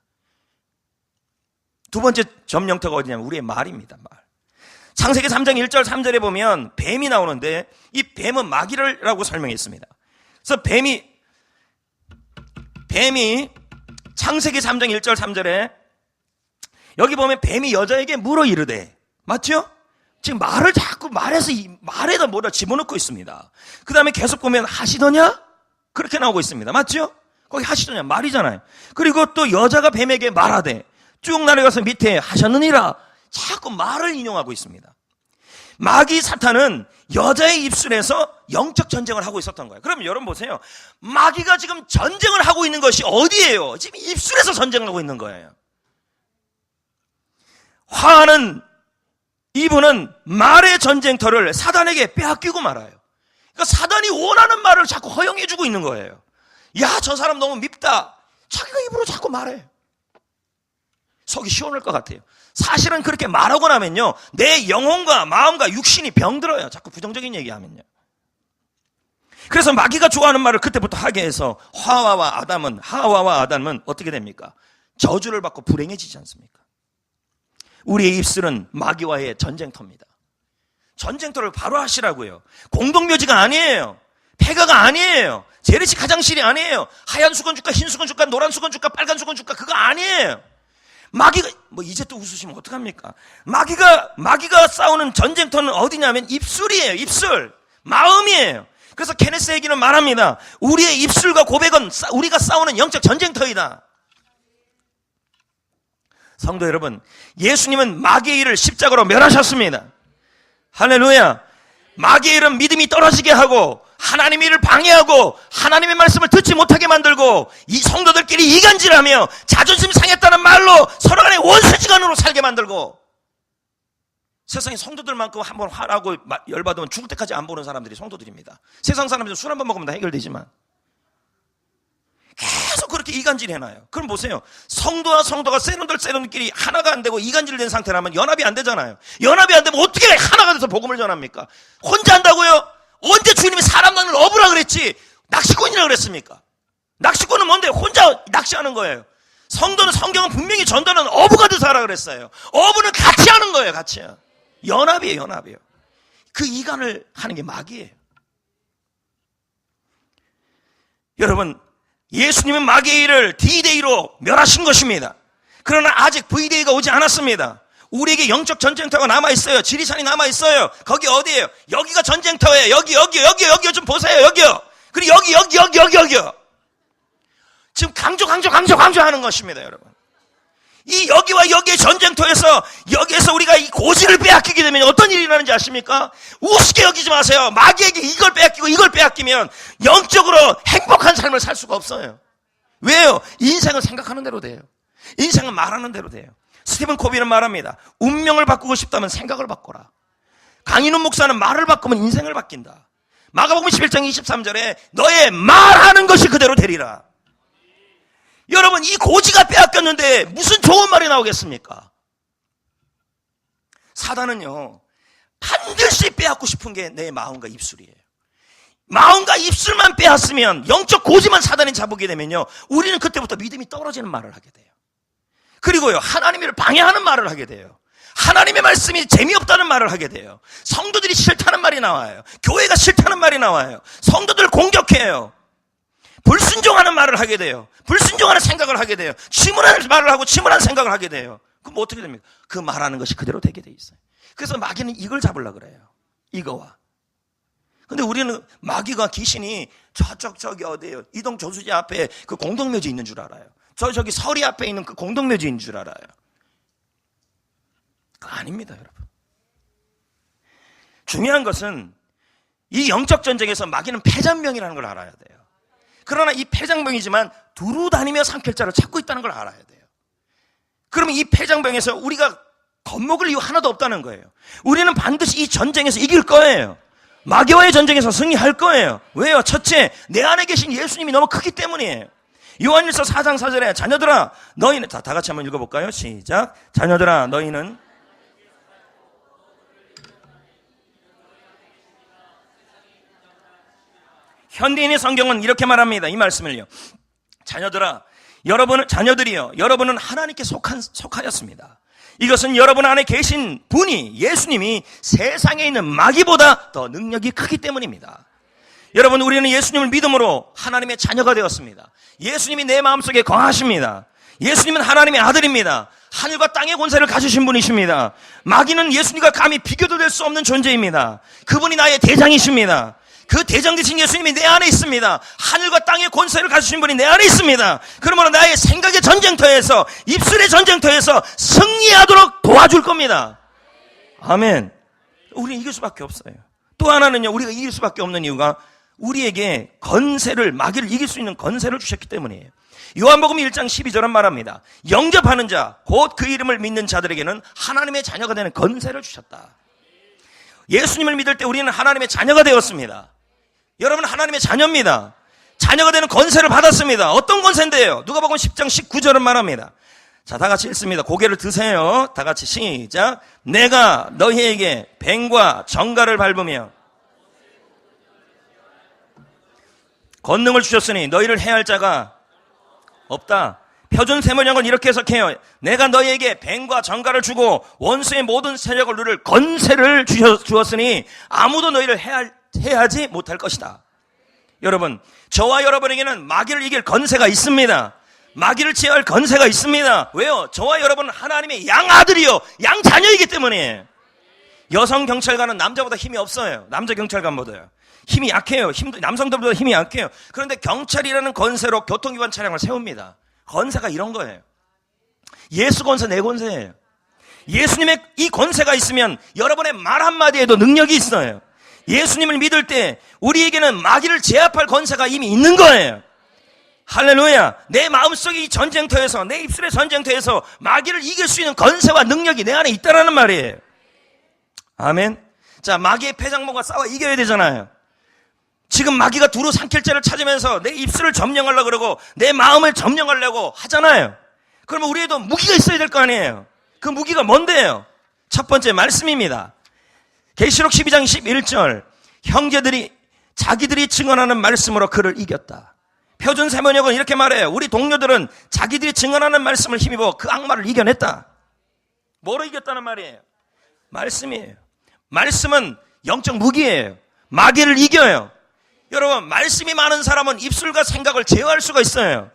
두 번째 점령터가 어디냐면 우리의 말입니다. 말. 창세기 3장 1절 3절에 보면 뱀이 나오는데 이 뱀은 마귀라고 설명했습니다. 그래서 뱀이 창세기 3장 1절 3절에 여기 보면 뱀이 여자에게 물어 이르되, 맞죠? 지금 말을 자꾸 말에다 뭐라 집어넣고 있습니다. 그 다음에 계속 보면 하시더냐? 그렇게 나오고 있습니다. 맞죠? 거기 하시더냐? 말이잖아요. 그리고 또 여자가 뱀에게 말하되 쭉 내려가서 밑에 하셨느니라. 자꾸 말을 인용하고 있습니다. 마귀 사탄은 여자의 입술에서 영적 전쟁을 하고 있었던 거예요. 그럼 여러분 보세요. 마귀가 지금 전쟁을 하고 있는 것이 어디예요? 지금 입술에서 전쟁을 하고 있는 거예요. 화하는 이분은 말의 전쟁터를 사단에게 빼앗기고 말아요. 그러니까 사단이 원하는 말을 자꾸 허용해주고 있는 거예요. 야, 저 사람 너무 밉다. 자기가 입으로 자꾸 말해. 속이 시원할 것 같아요. 사실은 그렇게 말하고 나면요, 내 영혼과 마음과 육신이 병들어요. 자꾸 부정적인 얘기하면요. 그래서 마귀가 좋아하는 말을 그때부터 하게 해서 하와와 아담은 어떻게 됩니까? 저주를 받고 불행해지지 않습니까? 우리의 입술은 마귀와의 전쟁터입니다. 전쟁터를 바로 하시라고요. 공동묘지가 아니에요. 폐가가 아니에요. 재래식 화장실이 아니에요. 하얀 수건 줄까, 흰 수건 줄까, 노란 수건 줄까, 빨간 수건 줄까, 그거 아니에요. 마귀가 이제 또 웃으시면 어떡합니까? 마귀가 싸우는 전쟁터는 어디냐면 입술이에요. 입술, 마음이에요. 그래서 케네스 얘기는 말합니다. 우리의 입술과 고백은 우리가 싸우는 영적 전쟁터이다. 성도 여러분, 예수님은 마귀의 일을 십자가로 멸하셨습니다. 할렐루야. 마귀의 일은 믿음이 떨어지게 하고 하나님의 일을 방해하고 하나님의 말씀을 듣지 못하게 만들고 이 성도들끼리 이간질하며 자존심 상했다는 말로 서로 간에 원수지간으로 살게 만들고, 세상에 성도들만큼 한번 화나고 열받으면 죽을 때까지 안 보는 사람들이 성도들입니다. 세상 사람들은 술 한 번 먹으면 다 해결되지만 계속 그렇게 이간질 해놔요. 그럼 보세요. 성도가 세론들끼리 하나가 안 되고 이간질된 상태라면 연합이 안 되잖아요. 연합이 안 되면 어떻게 하나가 돼서 복음을 전합니까? 혼자 한다고요? 언제 주님이 사람 낚는 어부라 그랬지 낚시꾼이라 그랬습니까? 낚시꾼은 뭔데? 혼자 낚시하는 거예요. 성경은 분명히 전도는 어부가 돼서 하라 그랬어요. 어부는 같이 하는 거예요. 같이요. 연합이에요. 그 이간을 하는 게 마귀예요. 여러분, 예수님은 마귀의 일을 D-Day로 멸하신 것입니다. 그러나 아직 V-Day가 오지 않았습니다. 우리에게 영적 전쟁터가 남아있어요. 지리산이 남아있어요. 거기 어디예요? 여기가 전쟁터예요. 여기요. 좀 보세요. 여기요. 그리고 여기요. 지금 강조하는 것입니다, 여러분. 이 여기와 여기의 전쟁터에서 여기에서 우리가 이 고지를 빼앗기게 되면 어떤 일이 일어나는지 아십니까? 우습게 여기지 마세요. 마귀에게 이걸 빼앗기면 영적으로 행복한 삶을 살 수가 없어요. 왜요? 인생은 생각하는 대로 돼요. 인생은 말하는 대로 돼요. 스티븐 코비는 말합니다. 운명을 바꾸고 싶다면 생각을 바꿔라. 강인훈 목사는 말을 바꾸면 인생을 바뀐다. 마가복음 11장 23절에 너의 말하는 것이 그대로 되리라. 여러분, 이 고지가 빼앗겼는데 무슨 좋은 말이 나오겠습니까? 사단은요, 반드시 빼앗고 싶은 게 내 마음과 입술이에요. 마음과 입술만 빼앗으면, 영적 고지만 사단이 잡게 되면요, 우리는 그때부터 믿음이 떨어지는 말을 하게 돼요. 그리고요, 하나님을 방해하는 말을 하게 돼요. 하나님의 말씀이 재미없다는 말을 하게 돼요. 성도들이 싫다는 말이 나와요. 교회가 싫다는 말이 나와요. 성도들을 공격해요. 불순종하는 말을 하게 돼요. 불순종하는 생각을 하게 돼요. 침울한 말을 하고 침울한 생각을 하게 돼요. 그럼 어떻게 됩니까? 그 말하는 것이 그대로 되게 돼 있어요. 그래서 마귀는 이걸 잡으려고 그래요. 이거와. 근데 우리는 마귀가 귀신이 저기 어디에요? 이동 조수지 앞에 그 공동묘지 있는 줄 알아요. 저기 서리 앞에 있는 그 공동묘지인 줄 알아요. 그거 아닙니다, 여러분. 중요한 것은 이 영적 전쟁에서 마귀는 패잔명이라는 걸 알아야 돼요. 그러나 이 폐장병이지만 두루 다니며 삼킬자를 찾고 있다는 걸 알아야 돼요. 그러면 이 폐장병에서 우리가 겁먹을 이유 하나도 없다는 거예요. 우리는 반드시 이 전쟁에서 이길 거예요. 마귀와의 전쟁에서 승리할 거예요. 왜요? 첫째, 내 안에 계신 예수님이 너무 크기 때문이에요. 요한일서 4장 4절에 자녀들아 너희는, 다 같이 한번 읽어볼까요? 시작. 자녀들아 너희는 현대인의 성경은 이렇게 말합니다. 이 말씀을요. 자녀들아, 자녀들이요, 여러분은 하나님께 속하였습니다. 이것은 여러분 안에 계신 분이, 예수님이 세상에 있는 마귀보다 더 능력이 크기 때문입니다. 여러분, 우리는 예수님을 믿음으로 하나님의 자녀가 되었습니다. 예수님이 내 마음속에 거하십니다. 예수님은 하나님의 아들입니다. 하늘과 땅의 권세를 가지신 분이십니다. 마귀는 예수님과 감히 비교도 될 수 없는 존재입니다. 그분이 나의 대장이십니다. 그 대장 되신 예수님이 내 안에 있습니다. 하늘과 땅의 권세를 가지신 분이 내 안에 있습니다. 그러므로 나의 생각의 전쟁터에서, 입술의 전쟁터에서 승리하도록 도와줄 겁니다. 아멘. 우리는 이길 수밖에 없어요. 또 하나는요, 우리가 이길 수밖에 없는 이유가 우리에게 마귀를 이길 수 있는 건세를 주셨기 때문이에요. 요한복음 1장 12절은 말합니다. 영접하는 자, 곧 그 이름을 믿는 자들에게는 하나님의 자녀가 되는 건세를 주셨다. 예수님을 믿을 때 우리는 하나님의 자녀가 되었습니다. 여러분, 하나님의 자녀입니다. 자녀가 되는 건세를 받았습니다. 어떤 건세인데요? 누가복음 10장 19절은 말합니다. 자, 다 같이 읽습니다. 고개를 드세요. 다 같이 시작. 내가 너희에게 뱀과 정갈을 밟으며 권능을 주셨으니 너희를 해할 자가 없다. 표준 세번역은 이렇게 해석해요. 내가 너희에게 뱀과 정갈을 주고 원수의 모든 세력을 누를 건세를 주었으니 아무도 너희를 해하지 못할 것이다. 여러분, 저와 여러분에게는 마귀를 이길 건세가 있습니다. 마귀를 제어할 건세가 있습니다. 왜요? 저와 여러분은 하나님의 양아들이요, 양자녀이기 때문에. 여성 경찰관은 남자보다 힘이 없어요. 남자 경찰관보다요. 힘이 약해요. 남성들보다 힘이 약해요. 그런데 경찰이라는 건세로 교통위반 차량을 세웁니다. 건세가 이런 거예요. 예수 건세, 내 건세예요. 예수님의 이 건세가 있으면 여러분의 말 한마디에도 능력이 있어요. 예수님을 믿을 때 우리에게는 마귀를 제압할 건세가 이미 있는 거예요. 할렐루야. 내 마음속에 이 전쟁터에서, 내 입술의 전쟁터에서 마귀를 이길 수 있는 건세와 능력이 내 안에 있다라는 말이에요. 아멘. 자, 마귀의 폐장목과 싸워 이겨야 되잖아요. 지금 마귀가 두루 삼킬자를 찾으면서 내 입술을 점령하려고 그러고 내 마음을 점령하려고 하잖아요. 그러면 우리에도 무기가 있어야 될 거 아니에요. 그 무기가 뭔데요? 첫 번째 말씀입니다. 계시록 12장 11절. 형제들이 자기들이 증언하는 말씀으로 그를 이겼다. 표준 세번역은 이렇게 말해요. 우리 동료들은 자기들이 증언하는 말씀을 힘입어 그 악마를 이겨냈다. 뭐로 이겼다는 말이에요? 말씀이에요. 말씀은 영적 무기예요. 마귀를 이겨요. 여러분, 말씀이 많은 사람은 입술과 생각을 제어할 수가 있어요.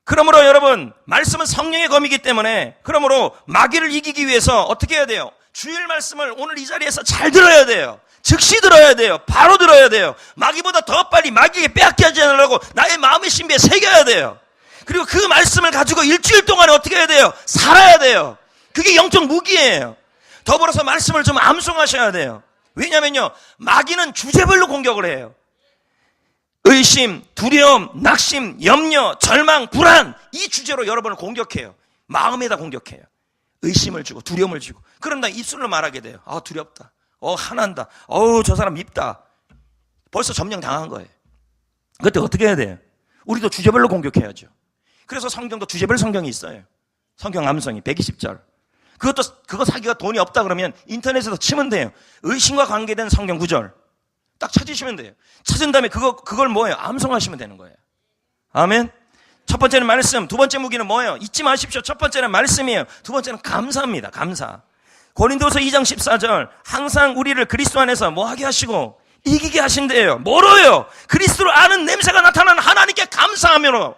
그러므로 여러분, 말씀은 성령의 검이기 때문에, 그러므로 마귀를 이기기 위해서 어떻게 해야 돼요? 주일 말씀을 오늘 이 자리에서 잘 들어야 돼요. 즉시 들어야 돼요. 바로 들어야 돼요. 마귀보다 더 빨리 마귀에게 빼앗게 하지 않으려고 나의 마음의 신비에 새겨야 돼요. 그리고 그 말씀을 가지고 일주일 동안에 어떻게 해야 돼요? 살아야 돼요. 그게 영적 무기예요. 더불어서 말씀을 좀 암송하셔야 돼요. 왜냐면요, 마귀는 주제별로 공격을 해요. 의심, 두려움, 낙심, 염려, 절망, 불안, 이 주제로 여러분을 공격해요. 마음에다 공격해요. 의심을 주고 두려움을 주고. 그럼 나 입술로 말하게 돼요. 두렵다. 화난다. 저 사람 밉다. 벌써 점령당한 거예요. 그때 어떻게 해야 돼요? 우리도 주제별로 공격해야죠. 그래서 성경도 주제별 성경이 있어요. 성경 암송이 120절. 그거 사기가 돈이 없다 그러면 인터넷에서 치면 돼요. 의심과 관계된 성경 구절 딱 찾으시면 돼요. 찾은 다음에 그걸 뭐예요? 암송하시면 되는 거예요. 아멘. 첫 번째는 말씀, 두 번째 무기는 뭐예요? 잊지 마십시오. 첫 번째는 말씀이에요. 두 번째는 감사입니다. 감사. 고린도서 2장 14절. 항상 우리를 그리스도 안에서 뭐 하게 하시고 이기게 하신대요. 뭐로요? 그리스도를 아는 냄새가 나타나는 하나님께 감사하면로.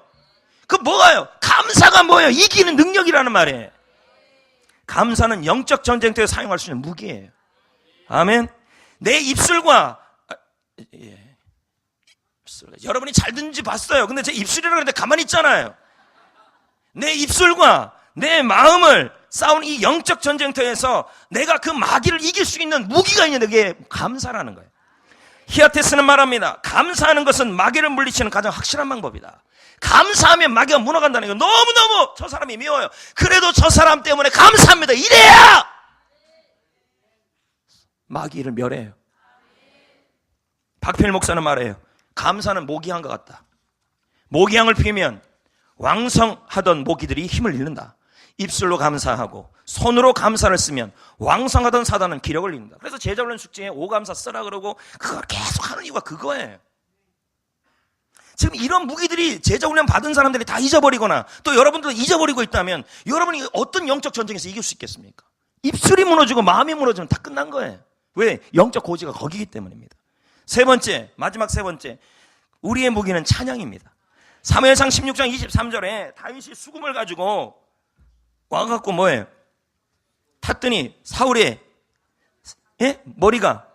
그 뭐가요? 감사가 뭐예요? 이기는 능력이라는 말이에요. 감사는 영적 전쟁터에 사용할 수 있는 무기예요. 아멘. 내 입술과 여러분이 잘 듣는지 봤어요. 근데 제 입술이라고 그러는데 가만히 있잖아요. 내 입술과 내 마음을 싸운 이 영적 전쟁터에서 내가 그 마귀를 이길 수 있는 무기가 있는데 그게 감사라는 거예요. 히아테스는 말합니다. 감사하는 것은 마귀를 물리치는 가장 확실한 방법이다. 감사하면 마귀가 무너간다는 거. 너무너무 저 사람이 미워요. 그래도 저 사람 때문에 감사합니다. 이래야 마귀를 멸해요. 박필 목사는 말해요. 감사는 모기향과 같다. 모기향을 피우면 왕성하던 모기들이 힘을 잃는다. 입술로 감사하고 손으로 감사를 쓰면 왕성하던 사단은 기력을 잃는다. 그래서 제자훈련 숙제에 오감사 쓰라 그러고 그걸 계속 하는 이유가 그거예요. 지금 이런 무기들이 제자훈련 받은 사람들이 다 잊어버리거나 또 여러분들도 잊어버리고 있다면 여러분이 어떤 영적 전쟁에서 이길 수 있겠습니까? 입술이 무너지고 마음이 무너지면 다 끝난 거예요. 왜? 영적 고지가 거기이기 때문입니다. 세 번째, 마지막 세 번째, 우리의 무기는 찬양입니다. 사무엘상 16장 23절에 다윗이 수금을 가지고 와갖고 뭐예요? 탔더니 사울의 머리가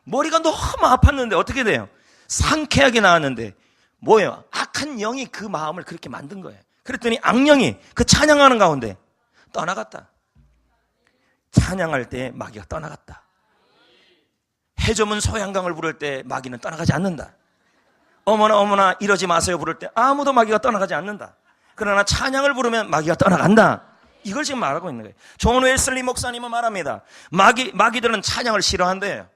너무 아팠는데 어떻게 돼요? 상쾌하게 나왔는데 뭐예요? 악한 영이 그 마음을 그렇게 만든 거예요. 그랬더니 악령이 그 찬양하는 가운데 떠나갔다. 찬양할 때 마귀가 떠나갔다. 해저문 소양강을 부를 때 마귀는 떠나가지 않는다. 어머나 어머나 이러지 마세요 부를 때 아무도 마귀가 떠나가지 않는다. 그러나 찬양을 부르면 마귀가 떠나간다. 이걸 지금 말하고 있는 거예요. 존 웨슬리 목사님은 말합니다. 마귀들은 찬양을 싫어한대요.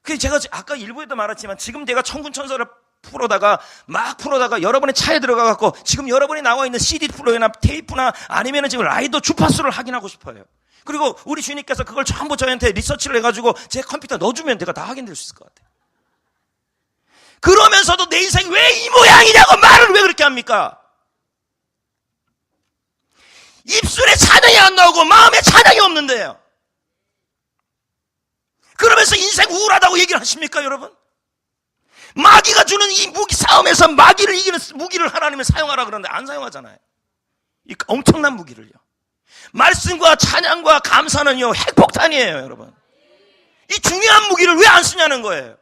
그 제가 아까 일부에도 말했지만 지금 내가 천군천사를 풀어다가 여러분의 차에 들어가갖고 지금 여러분이 나와 있는 CD 플레이나 테이프나 아니면 지금 라이더 주파수를 확인하고 싶어요. 그리고 우리 주님께서 그걸 전부 저한테 리서치를 해가지고 제 컴퓨터 넣어주면 제가 다 확인될 수 있을 것 같아요. 그러면서도 내 인생이 왜 이 모양이냐고 말을 왜 그렇게 합니까? 입술에 찬양이 안 나오고 마음에 찬양이 없는데요. 그러면서 인생 우울하다고 얘기를 하십니까, 여러분? 마귀가 주는 이 무기 싸움에서 마귀를 이기는 무기를 하나님을 사용하라 그러는데 안 사용하잖아요. 이 엄청난 무기를요. 말씀과 찬양과 감사는요, 핵폭탄이에요, 여러분. 이 중요한 무기를 왜 안 쓰냐는 거예요.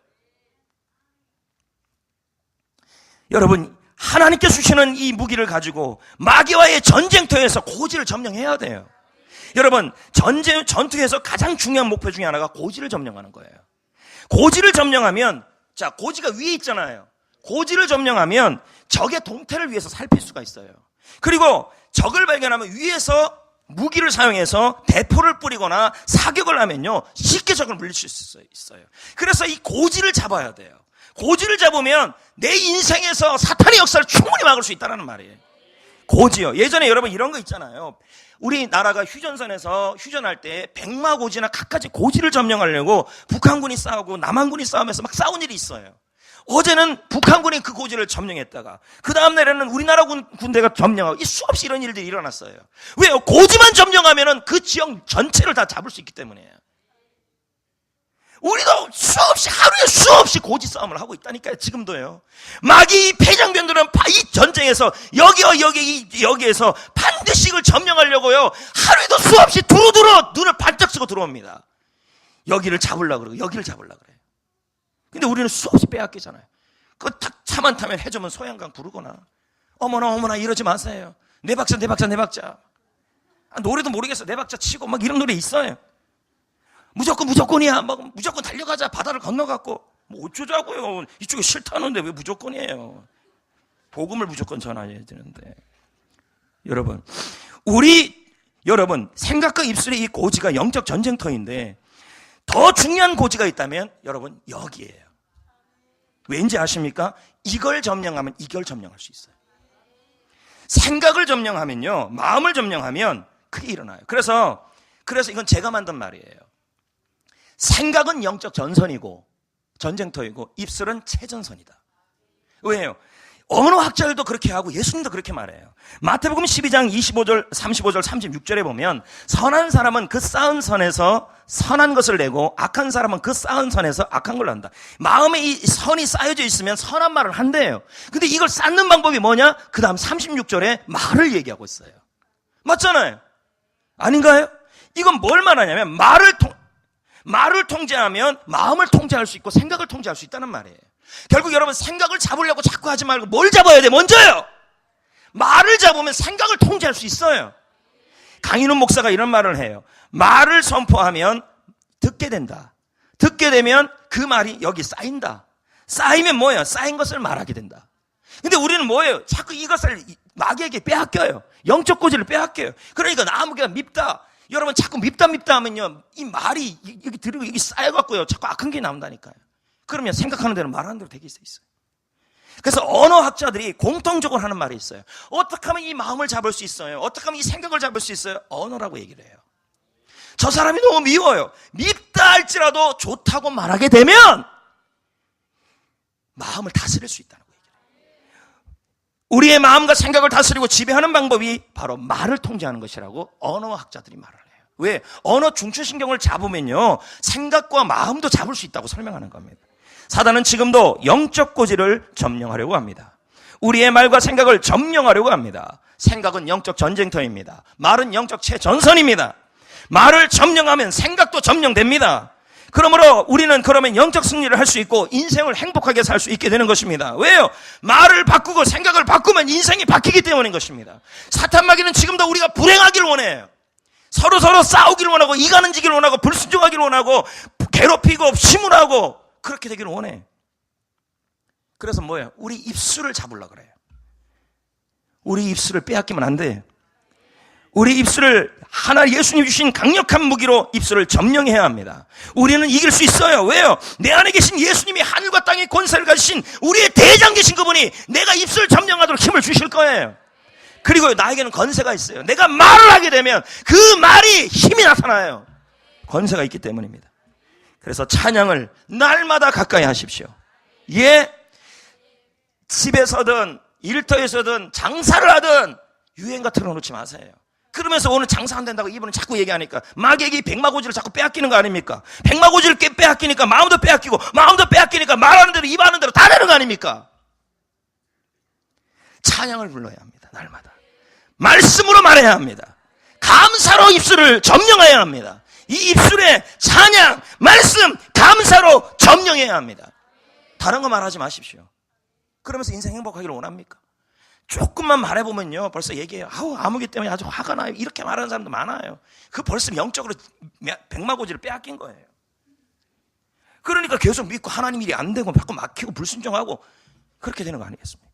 여러분, 하나님께 주시는 이 무기를 가지고 마귀와의 전쟁터에서 고지를 점령해야 돼요. 여러분, 전투에서 가장 중요한 목표 중에 하나가 고지를 점령하는 거예요. 고지를 점령하면, 자, 고지가 위에 있잖아요. 고지를 점령하면 적의 동태를 위해서 살필 수가 있어요. 그리고 적을 발견하면 위에서 무기를 사용해서 대포를 뿌리거나 사격을 하면요, 쉽게 적을 물리칠 수 있어요. 그래서 이 고지를 잡아야 돼요. 고지를 잡으면 내 인생에서 사탄의 역사를 충분히 막을 수 있다는 말이에요. 고지요. 예전에 여러분 이런 거 있잖아요. 우리나라가 휴전선에서 휴전할 때 백마고지나 갖가지 고지를 점령하려고 북한군이 싸우고 남한군이 싸우면서 막 싸운 일이 있어요. 어제는 북한군이 그 고지를 점령했다가 그 다음 날에는 우리나라 군대가 점령하고 수없이 이런 일들이 일어났어요. 왜요? 고지만 점령하면은 그 지역 전체를 다 잡을 수 있기 때문이에요. 우리도 하루에 수없이 고지 싸움을 하고 있다니까요. 지금도요. 마귀 패장병들은 이 전쟁에서 여기에서 반드시 이걸 점령하려고요. 하루에도 수없이 두루두루 눈을 반짝 쓰고 들어옵니다. 여기를 잡으려고 그러고 여기를 잡으려고 그래요. 근데 우리는 수없이 빼앗기잖아요. 그 차만 타면 해저문 소양강 부르거나 어머나 이러지 마세요. 내 박자. 노래도 모르겠어. 내 박자 치고 막 이런 노래 있어요. 무조건이야. 막 무조건 달려가자. 바다를 건너갔고 뭐 어쩌자고요. 이쪽이 싫다는데 왜 무조건이에요. 복음을 무조건 전해야 되는데. 여러분 생각과 입술의 이 고지가 영적 전쟁터인데 더 중요한 고지가 있다면 여러분 여기에요. 왠지 아십니까? 이걸 점령하면 이걸 점령할 수 있어요. 생각을 점령하면요, 마음을 점령하면 크게 일어나요. 그래서 이건 제가 만든 말이에요. 생각은 영적 전선이고 전쟁터이고 입술은 최전선이다. 왜요? 어느 학자들도 그렇게 하고 예수님도 그렇게 말해요. 마태복음 12장 25절, 35절, 36절에 보면 선한 사람은 그 쌓은 선에서 선한 것을 내고 악한 사람은 그 쌓은 선에서 악한 걸 한다. 마음에 이 선이 쌓여져 있으면 선한 말을 한대요. 근데 이걸 쌓는 방법이 뭐냐? 그 다음 36절에 말을 얘기하고 있어요. 맞잖아요. 아닌가요? 이건 뭘 말하냐면 말을 통제하면 마음을 통제할 수 있고 생각을 통제할 수 있다는 말이에요. 결국 여러분 생각을 잡으려고 자꾸 하지 말고 뭘 잡아야 돼? 먼저요. 말을 잡으면 생각을 통제할 수 있어요. 강인훈 목사가 이런 말을 해요. 말을 선포하면 듣게 된다. 듣게 되면 그 말이 여기 쌓인다. 쌓이면 뭐예요? 쌓인 것을 말하게 된다. 근데 우리는 뭐예요? 자꾸 이것을 마귀에게 빼앗겨요. 영적 고지를 빼앗겨요. 그러니까 나무가 밉다. 여러분 자꾸 밉다 하면요, 이 말이 여기 들이고 여기 쌓여갖고요, 자꾸 악한 게 나온다니까요. 그러면 생각하는 대로 말하는 대로 되게 있어요. 그래서 언어학자들이 공통적으로 하는 말이 있어요. 어떻게 하면 이 마음을 잡을 수 있어요? 어떻게 하면 이 생각을 잡을 수 있어요? 언어라고 얘기를 해요. 저 사람이 너무 미워요. 밉다 할지라도 좋다고 말하게 되면 마음을 다스릴 수 있다는 거예요. 우리의 마음과 생각을 다스리고 지배하는 방법이 바로 말을 통제하는 것이라고 언어학자들이 말을 해요. 왜? 언어 중추신경을 잡으면요, 생각과 마음도 잡을 수 있다고 설명하는 겁니다. 사단은 지금도 영적 고지를 점령하려고 합니다. 우리의 말과 생각을 점령하려고 합니다. 생각은 영적 전쟁터입니다. 말은 영적 최전선입니다. 말을 점령하면 생각도 점령됩니다. 그러므로 우리는 그러면 영적 승리를 할 수 있고 인생을 행복하게 살 수 있게 되는 것입니다. 왜요? 말을 바꾸고 생각을 바꾸면 인생이 바뀌기 때문인 것입니다. 사탄 마귀는 지금도 우리가 불행하기를 원해요. 서로 싸우기를 원하고 이가는 지기를 원하고 불순종하기를 원하고 괴롭히고 심문하고 그렇게 되기를 원해. 그래서 뭐예요? 우리 입술을 잡으려고 그래요. 우리 입술을 빼앗기면 안 돼. 우리 입술을 하나 예수님 주신 강력한 무기로 입술을 점령해야 합니다. 우리는 이길 수 있어요. 왜요? 내 안에 계신 예수님이 하늘과 땅의 권세를 가지신 우리의 대장 되신 그분이 내가 입술을 점령하도록 힘을 주실 거예요. 그리고 나에게는 권세가 있어요. 내가 말을 하게 되면 그 말이 힘이 나타나요. 권세가 있기 때문입니다. 그래서 찬양을 날마다 가까이 하십시오. 예, 집에서든 일터에서든 장사를 하든 유행가 틀어놓지 마세요. 그러면서 오늘 장사 안 된다고 이분은 자꾸 얘기하니까 마귀에게 백마고지를 자꾸 빼앗기는 거 아닙니까? 백마고지를 빼앗기니까 마음도 빼앗기고 마음도 빼앗기니까 말하는 대로 입하는 대로 다 되는 거 아닙니까? 찬양을 불러야 합니다. 날마다 말씀으로 말해야 합니다. 감사로 입술을 점령해야 합니다. 이 입술에 찬양, 말씀, 감사로 점령해야 합니다. 다른 거 말하지 마십시오. 그러면서 인생 행복하기를 원합니까? 조금만 말해보면요, 벌써 얘기해요. 아무기 때문에 아주 화가 나요. 이렇게 말하는 사람도 많아요. 그 벌써 영적으로 백마고지를 빼앗긴 거예요. 그러니까 계속 믿고 하나님 일이 안 되고 자꾸 막히고 불순종하고 그렇게 되는 거 아니겠습니까?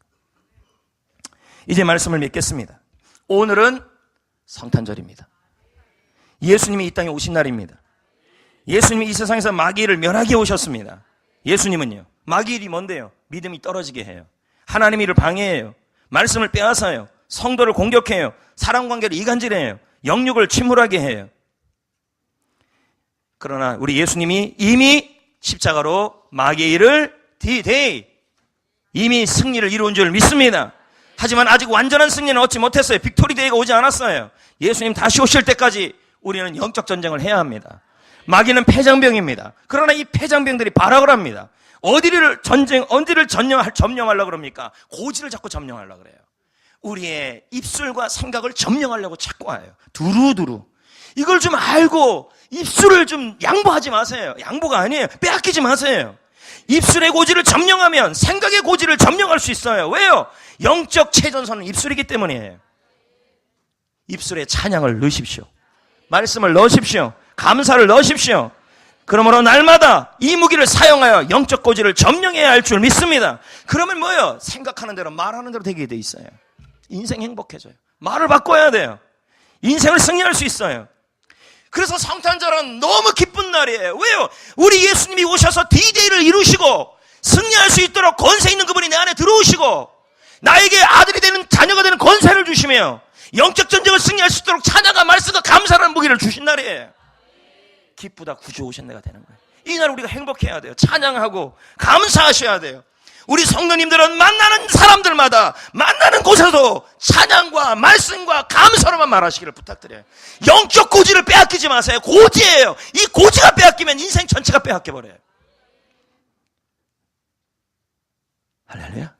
이제 말씀을 믿겠습니다. 오늘은 성탄절입니다. 예수님이 이 땅에 오신 날입니다. 예수님이 이 세상에서 마귀를 멸하게 오셨습니다. 예수님은요, 마귀 일이 뭔데요? 믿음이 떨어지게 해요. 하나님 일을 방해해요. 말씀을 빼앗아요. 성도를 공격해요. 사랑관계를 이간질해요. 영육을 침몰하게 해요. 그러나 우리 예수님이 이미 십자가로 마귀의 일을 D-Day 이미 승리를 이루은 줄 믿습니다. 하지만 아직 완전한 승리는 얻지 못했어요. 빅토리 데이가 오지 않았어요. 예수님 다시 오실 때까지 우리는 영적 전쟁을 해야 합니다. 마귀는 패장병입니다. 그러나 이 패장병들이 발악을 합니다. 어디를 점령하려고 그럽니까? 고지를 자꾸 점령하려고 그래요. 우리의 입술과 생각을 점령하려고 자꾸 와요. 두루두루. 이걸 좀 알고 입술을 좀 양보하지 마세요. 양보가 아니에요. 빼앗기지 마세요. 입술의 고지를 점령하면 생각의 고지를 점령할 수 있어요. 왜요? 영적 최전선은 입술이기 때문이에요. 입술에 찬양을 넣으십시오. 말씀을 넣으십시오. 감사를 넣으십시오. 그러므로 날마다 이 무기를 사용하여 영적 고지를 점령해야 할 줄 믿습니다. 그러면 뭐예요? 생각하는 대로 말하는 대로 되게 돼 있어요. 인생 행복해져요. 말을 바꿔야 돼요. 인생을 승리할 수 있어요. 그래서 성탄절은 너무 기쁜 날이에요. 왜요? 우리 예수님이 오셔서 D-Day를 이루시고 승리할 수 있도록 권세 있는 그분이 내 안에 들어오시고 나에게 아들이 되는 자녀가 되는 권세를 주시며 영적 전쟁을 승리할 수 있도록 찬양과 말씀과 감사라는 무기를 주신 날이에요. 기쁘다 구주 오신 내가 되는 거예요. 이 날 우리가 행복해야 돼요. 찬양하고 감사하셔야 돼요. 우리 성도님들은 만나는 사람들마다 만나는 곳에서 찬양과 말씀과 감사로만 말하시기를 부탁드려요. 영적 고지를 빼앗기지 마세요. 고지예요. 이 고지가 빼앗기면 인생 전체가 빼앗겨버려요. 할렐루야.